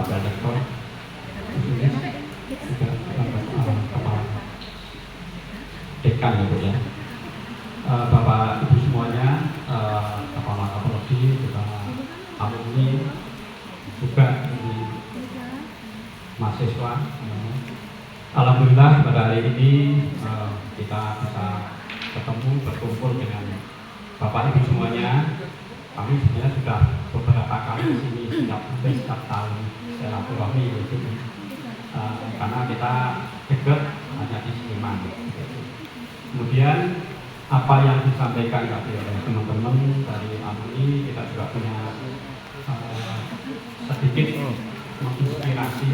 Bapak Direktur, juga Kepala Dekan ya Bu ya, Bapak Ibu semuanya, Kepala Kapolri, juga alumni, juga ini mahasiswa. Alhamdulillah pada hari ini kita bisa ketemu berkumpul dengan Bapak Ibu semuanya. Kami sebenarnya sudah beberapa kali di sini setiap tahun silaturahmi itu, karena kita dekat hanya di Sleman. Kemudian apa yang disampaikan tadi oleh teman-teman dari alumni, kita juga punya sedikit menginspirasi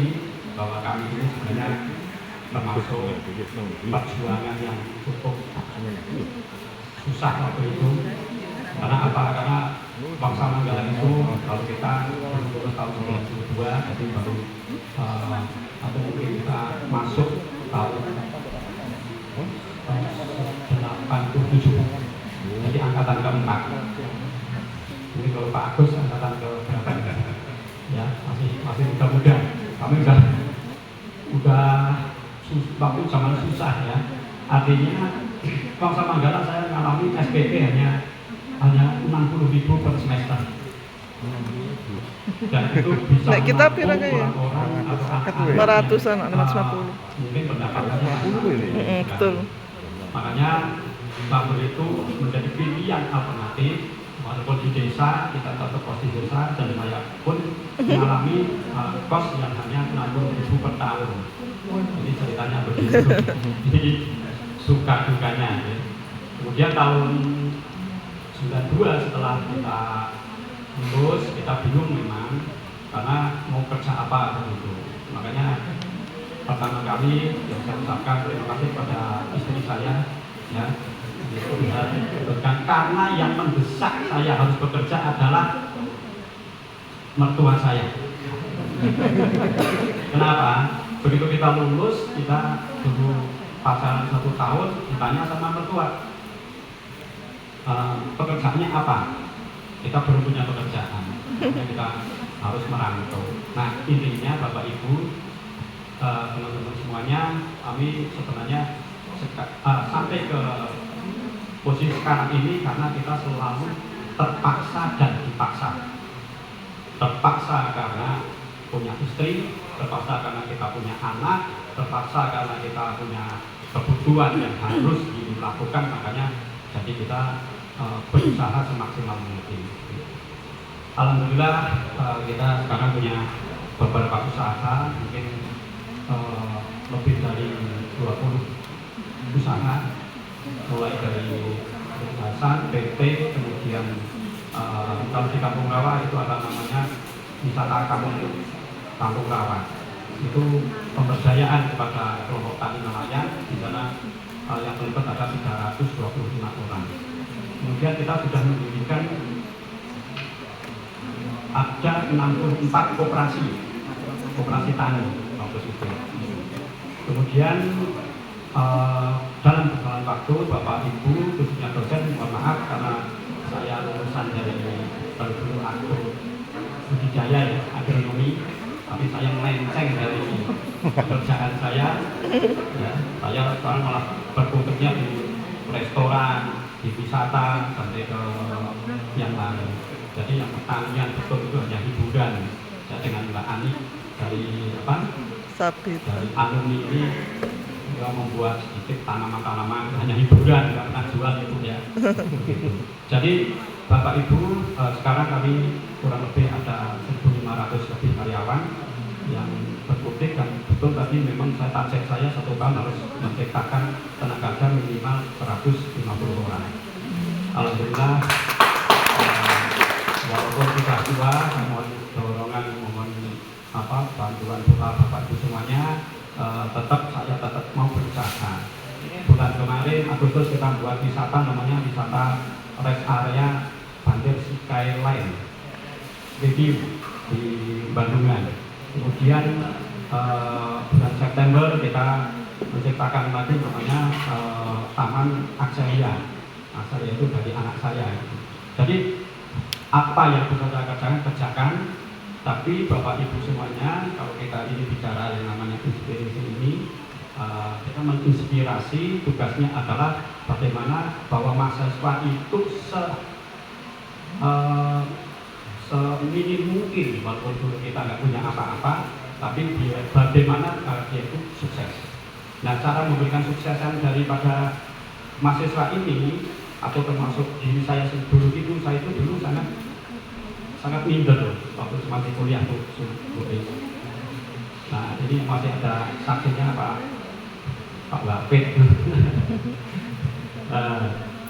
bahwa kami ini sebenarnya termasuk perjuangan yang cukup susah waktu itu. Karena apa? Karena bangsa Manggala itu kalau kita lulus tahun 92, jadi baru atau mungkin kita masuk tahun 87, jadi angkatan keempat. Jadi kalau Pak Agus angkatan ke berapa? Ya masih muda-muda. Kami udah waktu zaman susah ya. Artinya bangsa Manggala saya mengalami SPP hanya 60.000 per semester. Dan itu bisa kita pira kayak orang atau 500-an, 650. mungkin pendapatannya Betul. Makanya Bambel itu menjadi pilihan alternatif. Walaupun di desa, kita tetap kos di desa, dan saya pun mengalami kos yang hanya 60.000 per tahun. Ini ceritanya begitu. Jadi suka dukanya ya. Kemudian tahun 92 setelah kita lulus, kita bingung memang karena mau kerja apa begitu. Makanya pertama kali yang saya ucapkan terima kasih pada istri saya ya, karena yang mendesak saya harus bekerja adalah mertua saya. Kenapa? Begitu kita lulus, kita dulu pacaran 1 tahun, ditanya sama mertua, pekerjaannya apa? Kita belum punya pekerjaan, kita harus merantau. Nah intinya Bapak Ibu, teman-teman semuanya, kami sebenarnya sampai ke posisi sekarang ini karena kita selalu terpaksa dan dipaksa. Terpaksa karena punya istri, terpaksa karena kita punya anak, terpaksa karena kita punya kebutuhan yang harus dilakukan. Makanya jadi kita berusaha semaksimal mungkin. Alhamdulillah kita sekarang punya beberapa usaha, mungkin lebih dari 20 usaha, mulai dari yayasan, PT, kemudian kalau di Kampung Rawa itu ada namanya wisata Kampung Rawa. Itu pemberdayaan kepada kelompok tani nelayan, di sana yang terlibat ada 325 orang. Kemudian kita sudah mendirikan ada 64 koperasi tani waktu itu. Kemudian dalam berjalan waktu, Bapak Ibu khususnya dosen, mohon maaf karena saya lulusan dari dulu agro budidaya ya, agronomi, tapi saya melenceng dari pekerjaan saya. Ya, saya sekarang malah berkumpulnya di restoran, di wisata, sampai ke yang lain. Jadi yang pertanian betul itu hanya hiburan. Saya dengan Mbak Ani dari dari alumni ini kita membuat sedikit tanaman-tanaman, hanya hiburan, nggak pernah jual itu ya. Jadi Bapak Ibu, sekarang kami kurang lebih ada 1.500 lebih karyawan yang berkutik, dan betul tadi memang target saya 1 tahun harus menciptakan tenaga kerja minimal 150 orang. Alhamdulillah, walaupun sudah tua, mohon dorongan, mohon bantuan doa Bapak Ibu semuanya, saya tetap mau berusaha. Bulan kemarin Agustus kita buat wisata namanya wisata rest area Banjir Skyline review di Bandungan. Kemudian bulan September kita menciptakan lagi namanya Taman Aksaria. Aksaria itu dari anak saya. Jadi apa yang bisa saya kerjakan, Tapi Bapak Ibu semuanya, kalau kita ini bicara yang namanya inspirasi ini, kita menginspirasi, tugasnya adalah bagaimana bahwa mahasiswa itu seminim mungkin, walaupun dulu kita nggak punya apa-apa, tapi bagaimana dia itu sukses. Nah, cara memberikan suksesan daripada mahasiswa ini, atau termasuk diri saya dulu itu, saya itu dulu sangat minder waktu masih kuliah tuh. Nah, ini masih ada saksinya Pak Wapit.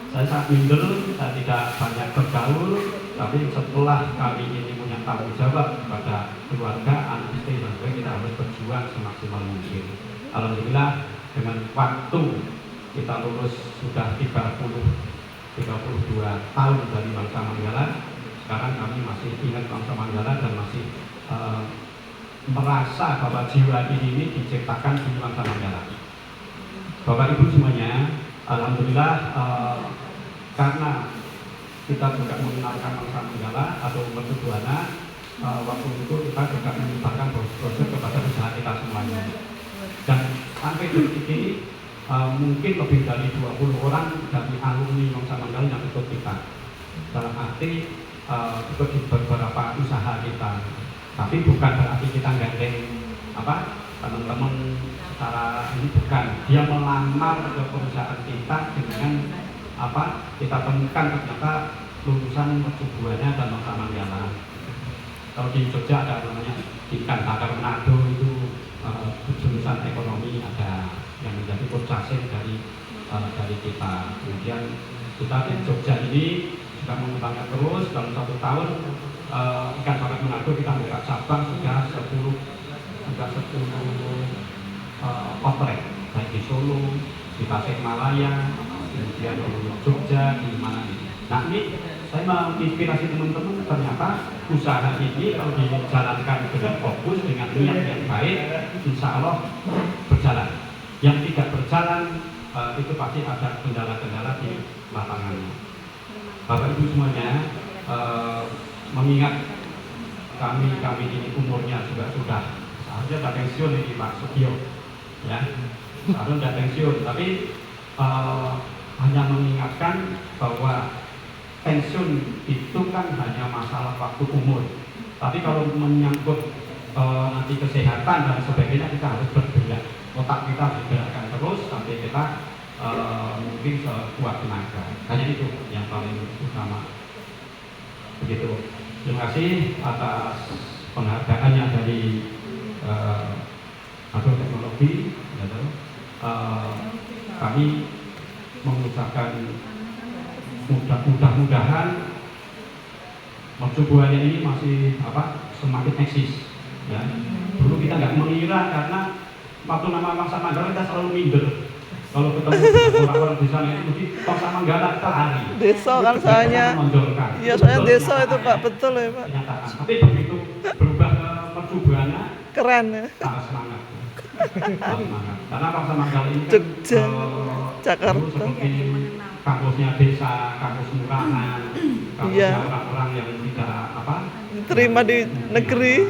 Saya sangat minder, saya tidak banyak bergaul, tapi setelah kami ini punya tanggung jawab kepada keluarga, anak istri, dan kita harus berjuang semaksimal mungkin. Alhamdulillah dengan waktu kita lulus sudah 32 tahun dari Bangsa Manggala. Sekarang kami masih ingat Bangsa Manggala dan masih merasa bahwa jiwa ini diciptakan di Bangsa Manggala. Bapak Ibu semuanya, alhamdulillah karena kita juga mengenalkan Bangsa Manggala atau Mercu Buana, waktu itu kita juga menyebarkan brosur kepada usaha kita semuanya. Dan sampai detik ini mungkin lebih dari 20 orang dari alumni Bangsa Manggala yang ikut kita. Dalam arti ikut di beberapa usaha kita. Tapi bukan berarti kita gandeng teman-teman secara ini, bukan. Dia melamar ke perusahaan kita dengan kita temukan ternyata lulusan Mercu Buana dan Bangsa Manggala. Kalau di Jogja ada namanya Ikan Bakar Manado, itu jurusan ekonomi, ada yang menjadi purchasing dari kita. Kemudian kita di Jogja ini sudah mengembangkan terus dalam 1 tahun. Ikan Bakar Manado kita membuka cabang sudah 10 outlet, baik di Solo, di Tasikmalaya, kemudian di Jogja, di mana ini. Nah, ini saya menginspirasi teman-teman, ternyata usaha ini kalau dijalankan dengan fokus, dengan niat yang baik, insya Allah berjalan. Yang tidak berjalan itu pasti ada kendala-kendala di lapangannya. Bapak Ibu semuanya, mengingat kami ini umurnya juga sudah seharusnya sudah pensiun ini Pak Sugio, ya, seharusnya sudah pensiun, tapi hanya mengingatkan bahwa pensiun itu kan hanya masalah waktu umur. Tapi kalau menyangkut nanti kesehatan dan sebagainya, kita harus bergerak. Otak kita digerakkan terus sampai kita mungkin sekuat tenaga. Hanya itu yang paling utama. Begitu. Terima kasih atas penghargaannya dari Agroteknologi. Kami mengucapkan mudah-mudahan Mercu Buana ini masih semakin eksis, ya. Dulu kita nggak mengira, karena waktu nama Bangsa Manggala kita selalu minder kalau ketemu orang-orang di sana itu di Bangsa Manggala kita lari. Desa kan soalnya. Iya, soalnya desa itu Pak, betul ya Pak. Tapi begitu berubah ke Mercu Buana, keren ya. sangat semangat. Karena Bangsa Manggala ini kan Jogja, Jakarta, seperti kampusnya desa, kampus murahan, kampusnya orang-orang yang tidak terima di negeri,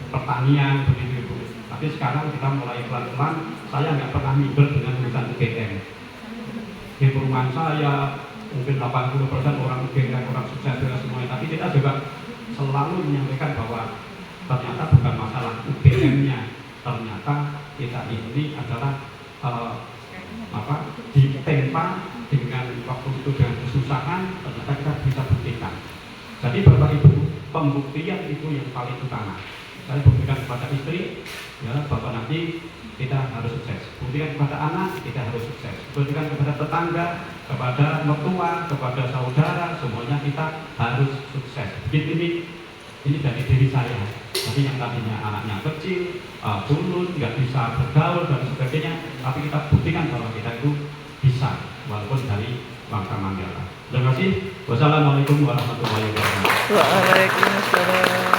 pertanian begitu. Tapi sekarang kita mulai pelan-pelan. Saya nggak pernah minder dengan urusan UGM. Di perumahan saya mungkin 80% orang UGM, orang sukses dan semuanya. Tapi kita juga selalu menyampaikan bahwa ternyata bukan masalah UGM-nya, ternyata kita ini adalah ditempa dengan waktu itu dengan kesusahan, ternyata kita bisa buktikan. Jadi Bapak Ibu, pembuktian itu yang paling utama. Saya buktikan kepada istri, ya, bahwa nanti kita harus sukses. Buktikan kepada anak, kita harus sukses. Buktikan kepada tetangga, kepada mertua, kepada saudara, semuanya kita harus sukses. Ini dari diri saya. Tapi yang tadinya anaknya kecil, culun, nggak bisa bergaul dan sebagainya, tapi kita buktikan bahwa kita itu bisa, walaupun dari Bangsa Manggala. Terima kasih. Wassalamualaikum warahmatullahi wabarakatuh. Waalaikumsalam.